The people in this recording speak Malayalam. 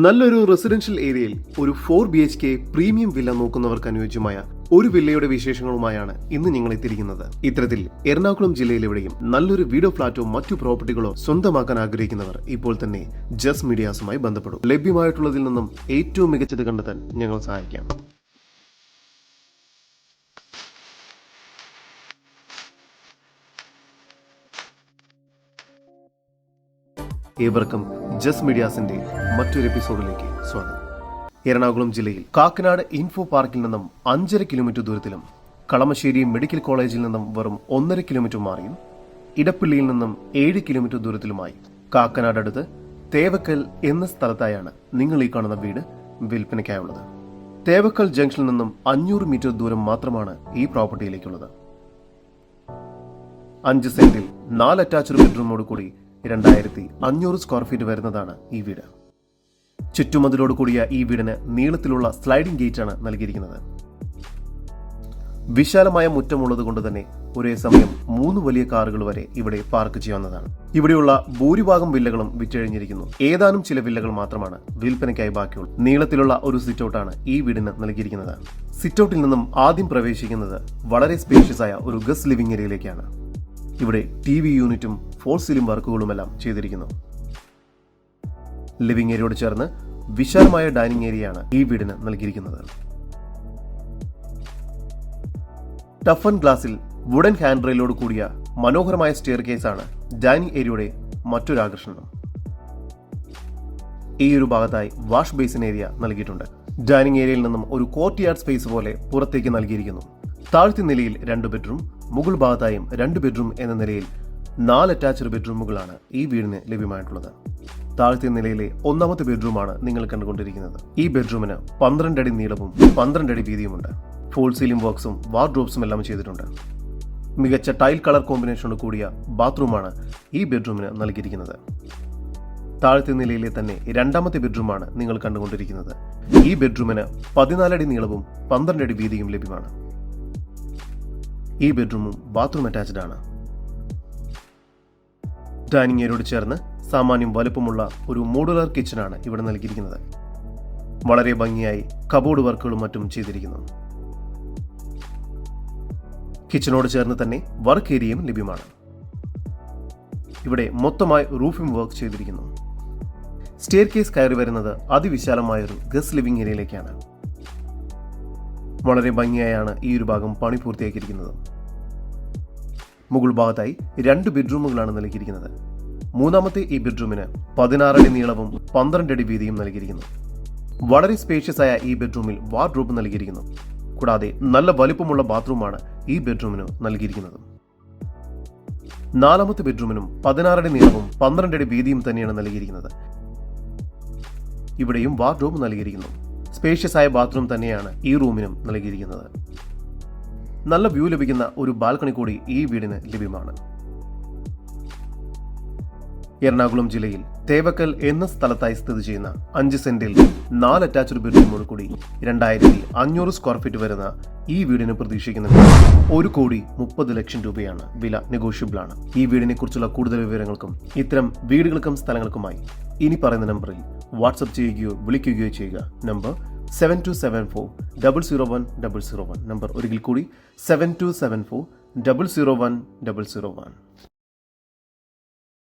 നല്ലൊരു റെസിഡൻഷ്യൽ ഏരിയയിൽ ഒരു 4 BHK പ്രീമിയം വില്ല നോക്കുന്നവർക്ക് അനുയോജ്യമായ ഒരു വില്ലയുടെ വിശേഷങ്ങളുമായാണ് ഇന്ന് ഞങ്ങൾ എത്തിയിരിക്കുന്നത്. ഇത്തരത്തിൽ എറണാകുളം ജില്ലയിലെവിടെയും നല്ലൊരു വീടോ ഫ്ളാറ്റോ മറ്റു പ്രോപ്പർട്ടികളോ സ്വന്തമാക്കാൻ ആഗ്രഹിക്കുന്നവർ ഇപ്പോൾ തന്നെ ജസ് മീഡിയാസുമായി ബന്ധപ്പെടും. ലഭ്യമായിട്ടുള്ളതിൽ നിന്നും ഏറ്റവും മികച്ചത് കണ്ടെത്താൻ ഞങ്ങൾ സഹായിക്കാം. ഏവർക്കും ജസ് മീഡിയാസിന്റെ മറ്റൊരു എപ്പിസോഡിലേക്ക് സ്വാഗതം. എറണാകുളം ജില്ലയിൽ കാക്കനാട് ഇൻഫോ പാർക്കിൽ നിന്നും 5.5 കിലോമീറ്റർ ദൂരത്തിലും, കളമശ്ശേരി മെഡിക്കൽ കോളേജിൽ നിന്നും വെറും 1.5 കിലോമീറ്റർ മാറിയും, ഇടപ്പള്ളിയിൽ നിന്നും 7 കിലോമീറ്റർ ദൂരത്തിലുമായി കാക്കനാട് അടുത്ത് തേവക്കൽ എന്ന സ്ഥലത്തായാണ് നിങ്ങൾ ഈ കാണുന്ന വീട് വിൽപ്പനയ്ക്കായുള്ളത്. തേവക്കൽ ജംഗ്ഷനിൽ നിന്നും 500 മീറ്റർ ദൂരം മാത്രമാണ് ഈ പ്രോപ്പർട്ടിയിലേക്കുള്ളത്. 5 സെന്റിൽ 4 അറ്റാച്ച്ഡ് ബെഡ്റൂമോട് കൂടി 2500 സ്ക്വയർ ഫീറ്റ് വരുന്നതാണ് ഈ വീട്. ചുറ്റുമതിലോട് കൂടിയ ഈ വീടിന് നീളത്തിലുള്ള സ്ലൈഡിംഗ് ഗേറ്റ് ആണ് നൽകിയിരിക്കുന്നത്. വിശാലമായ മുറ്റമുള്ളത് കൊണ്ട് തന്നെ ഒരേ സമയം 3 വലിയ കാറുകൾ വരെ ഇവിടെ പാർക്ക് ചെയ്യാവുന്നതാണ്. ഇവിടെയുള്ള ഭൂരിഭാഗം വില്ലകളും വിറ്റഴിഞ്ഞിരിക്കുന്നു. ഏതാനും ചില വില്ലകൾ മാത്രമാണ് വിൽപ്പനയ്ക്കായി ബാക്കിയുള്ളത്. നീളത്തിലുള്ള ഒരു സിറ്റൗട്ടാണ് ഈ വീടിന് നൽകിയിരിക്കുന്നത്. സിറ്റൗട്ടിൽ നിന്നും ആദ്യം പ്രവേശിക്കുന്നത് വളരെ സ്പേഷ്യസ് ആയ ഒരു ഗസ്റ്റ് ലിവിംഗ് ഏരിയയിലേക്കാണ്. ഇവിടെ TV യൂണിറ്റും ഫോൾ സീലിംഗ് വർക്കുകളുമെല്ലാം ചെയ്തിരിക്കുന്നു. ലിവിംഗ് ഏരിയയോട് ചേർന്ന് വിശാലമായ ഡൈനിങ് ഏരിയയാണ് ഈ വീടിന് നൽകിയിരിക്കുന്നത്. ടഫൻ ഗ്ലാസിൽ വുഡൻ ഹാൻഡ് റെയിലോട് കൂടിയ മനോഹരമായ സ്റ്റെയർ കേസാണ് ഡൈനിങ് ഏരിയയുടെ മറ്റൊരു ആകർഷണം. ഈ ഒരു ഭാഗത്തായി വാഷ് ബേസിൻ ഏരിയ നൽകിയിട്ടുണ്ട്. ഡൈനിങ് ഏരിയയിൽ നിന്നും ഒരു കോർട്ട് യാർഡ് സ്പേസ് പോലെ പുറത്തേക്ക് നൽകിയിരിക്കുന്നു. താഴത്തെ നിലയിൽ 2 ബെഡ്റൂം, മുകൾ ഭാഗത്തായും 2 ബെഡ്റൂം എന്ന നിലയിൽ 4 അറ്റാച്ച്ഡ് ബെഡ്റൂമുകളാണ് ഈ വീടിന് ലഭ്യമായിട്ടുള്ളത്. താഴത്തെ നിലയിലെ 1ാമത്തെ ബെഡ്റൂമാണ് നിങ്ങൾ കണ്ടുകൊണ്ടിരിക്കുന്നത്. ഈ ബെഡ്റൂമിന് 12 അടി നീളവും 12 അടി വീതിയുമുണ്ട്. ഫോൾ സീലിംഗ് വർക്ക്സും വാർഡ്രോബ്സും എല്ലാം ചെയ്തിട്ടുണ്ട്. മികച്ച ടൈൽ കളർ കോമ്പിനേഷനോട് കൂടിയ ബാത്റൂമാണ് ഈ ബെഡ്റൂമിന് നൽകിയിരിക്കുന്നത്. താഴത്തെ നിലയിലെ തന്നെ 2ാമത്തെ ബെഡ്റൂമാണ് നിങ്ങൾ കണ്ടുകൊണ്ടിരിക്കുന്നത്. ഈ ബെഡ്റൂമിന് 14 അടി നീളവും 12 അടി വീതിയും ലഭ്യമാണ്. ഈ ബെഡ്റൂമും ബാത്റൂം അറ്റാച്ച്ഡ് ആണ്. ഡൈനിങ് ഏരിയയോട് ചേർന്ന് സാമാന്യം വലുപ്പമുള്ള ഒരു മോഡുലാർ കിച്ചണാണ് ഇവിടെ നൽകിയിരിക്കുന്നത്. വളരെ ഭംഗിയായി കബോർഡ് വർക്കുകളും മറ്റും ചെയ്തിരിക്കുന്നു. കിച്ചണോട് ചേർന്ന് തന്നെ വർക്ക് ഏരിയയും ലഭ്യമാണ്. ഇവിടെ മൊത്തമായി റൂഫിംഗ് വർക്ക് ചെയ്തിരിക്കുന്നു. സ്റ്റെയർ കേസ് കയറി വരുന്നത് അതിവിശാലമായൊരു ഗസ്റ്റ് ലിവിംഗ് ഏരിയയിലേക്കാണ്. വളരെ ഭംഗിയായാണ് ഈ ഒരു ഭാഗം പണി പൂർത്തിയാക്കിയിരിക്കുന്നത്. മുകൾ ഭാഗത്തായി 2 ബെഡ്റൂമുകളാണ് നൽകിയിരിക്കുന്നത്. 3ാമത്തെ ഈ ബെഡ്റൂമിന് 16 അടി നീളവും 12 അടി വീതിയും നൽകിയിരിക്കുന്നു. വളരെ സ്പേഷ്യസ് ആയ ഈ ബെഡ്റൂമിൽ വാർഡ്രോബ് നൽകിയിരിക്കുന്നു. കൂടാതെ നല്ല വലിപ്പമുള്ള ബാത്റൂമാണ് ഈ ബെഡ്റൂമിന് നൽകിയിരിക്കുന്നത്. 4ാമത്തെ ബെഡ്റൂമിനും 16 അടി നീളവും 12 അടി വീതിയും തന്നെയാണ് നൽകിയിരിക്കുന്നത്. ഇവിടെയും വാർഡ്രോബ് നൽകിയിരിക്കുന്നു. സ്പേഷ്യസ് ആയ ബാത്റൂം തന്നെയാണ് ഈ റൂമിനും നൽകിയിരിക്കുന്നത്. നല്ല വ്യൂ ലഭിക്കുന്ന ഒരു ബാൽക്കണി കൂടി ഈ വീടിന് ലഭ്യമാണ്. എറണാകുളം ജില്ലയിൽ തേവക്കൽ എന്ന സ്ഥലത്തായി സ്ഥിതി ചെയ്യുന്ന 5 സെന്റിൽ 4 അറ്റാച്ച്ഡ് ബെഡ്റൂമോട് കൂടി 2500 സ്ക്വയർ ഫീറ്റ് വരുന്ന ഈ വീടിന് പ്രതീക്ഷിക്കുന്നത് 1,30,00,000 രൂപയാണ്. വില നെഗോഷ്യബിൾ ആണ്. ഈ വീടിനെ കുറിച്ചുള്ള കൂടുതൽ വിവരങ്ങൾക്കും ഇത്തരം വീടുകൾക്കും സ്ഥലങ്ങൾക്കുമായി ഇനി പറയുന്ന നമ്പറിൽ വാട്സ്ആപ്പ് ചെയ്യുകയോ വിളിക്കുകയോ ചെയ്യുക. നമ്പർ 7274 001 001. നമ്പർ ഒരിക്കൽ കൂടി 7274 001 001.